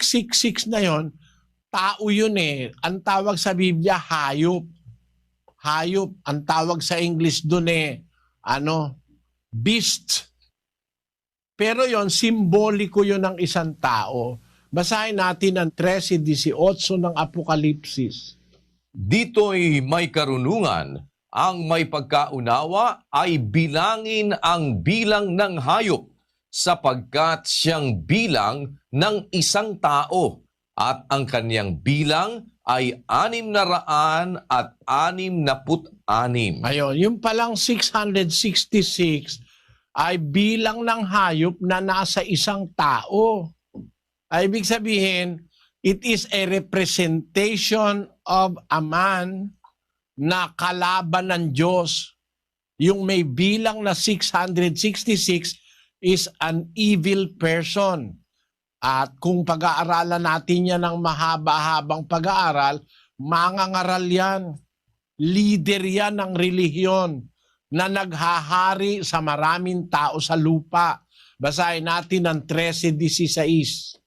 666 na yon, tao yun eh. Ang tawag sa Biblia, hayop. Hayop. Ang tawag sa English dun eh, beast. Pero yon, simboliko yun ng isang tao. Basahin natin ang 13:18 ng Apokalipsis. Dito'y may karunungan, ang may pagkaunawa ay bilangin ang bilang ng hayop, sapagkat siyang bilang ng isang tao, at ang kanyang bilang ay 666. Ayun, yung palang 666 ay bilang ng hayop na nasa isang tao. Ay, ibig sabihin, it is a representation of a man na kalaban ng Diyos. Yung may bilang na 666 is an evil person. At kung pag-aaralan natin yan ng mahaba-habang pag-aaral, mangangaral yan. Leader yan ng relihiyon na naghahari sa maraming tao sa lupa. Basahin natin ang 13:16.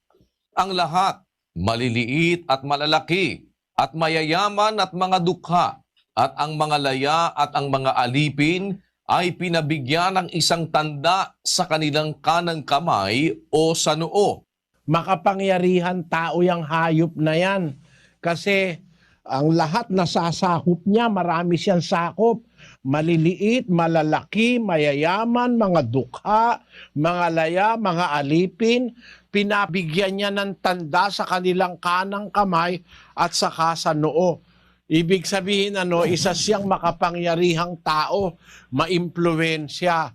Ang lahat, maliliit at malalaki, at mayayaman at mga dukha, at ang mga laya at ang mga alipin, ay pinabigyan ng isang tanda sa kanilang kanang kamay o sa noo. Makapangyarihan tao yung hayop na yan. Kasi ang lahat na sasakop niya, marami siyang sakop. Maliliit, malalaki, mayayaman, mga dukha, mga laya, mga alipin. Pinabigyan niya ng tanda sa kanilang kanang kamay at saka sa noo. Ibig sabihin, isa siyang makapangyarihang tao, maimpluwensya.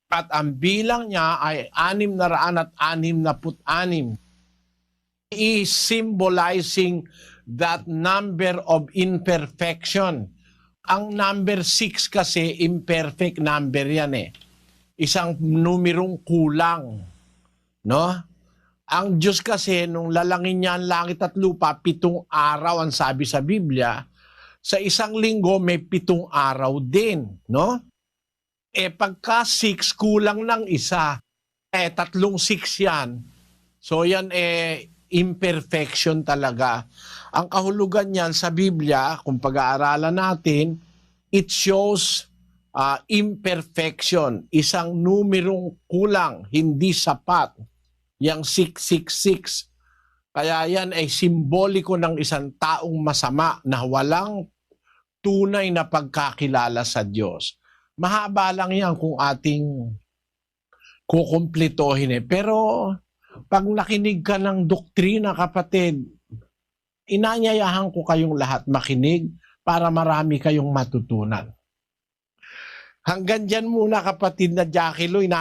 At ang bilang niya ay 666. Is symbolizing that number of imperfection. Ang number 6 kasi, imperfect number yan eh. Isang numerong kulang. No? Ang Diyos kasi, nung lalangin niya ang langit at lupa, 7 araw ang sabi sa Biblia. Sa isang linggo, may 7 araw din. No? Pagka 6, kulang ng isa. 3 6 yan. So yan imperfection talaga. Ang kahulugan niyan sa Biblia, kung pag-aaralan natin, it shows imperfection. Isang numerong kulang, hindi sapat. Yang 666. Kaya yan ay simboliko ng isang taong masama na walang tunay na pagkakilala sa Diyos. Mahaba lang yan kung ating kukumplitohin eh. Pero pag nakinig ka ng doktrina, kapatid, inanyayahan ko kayong lahat makinig para marami kayong matutunan. Hanggang dyan muna, kapatid na Jackie Loy, na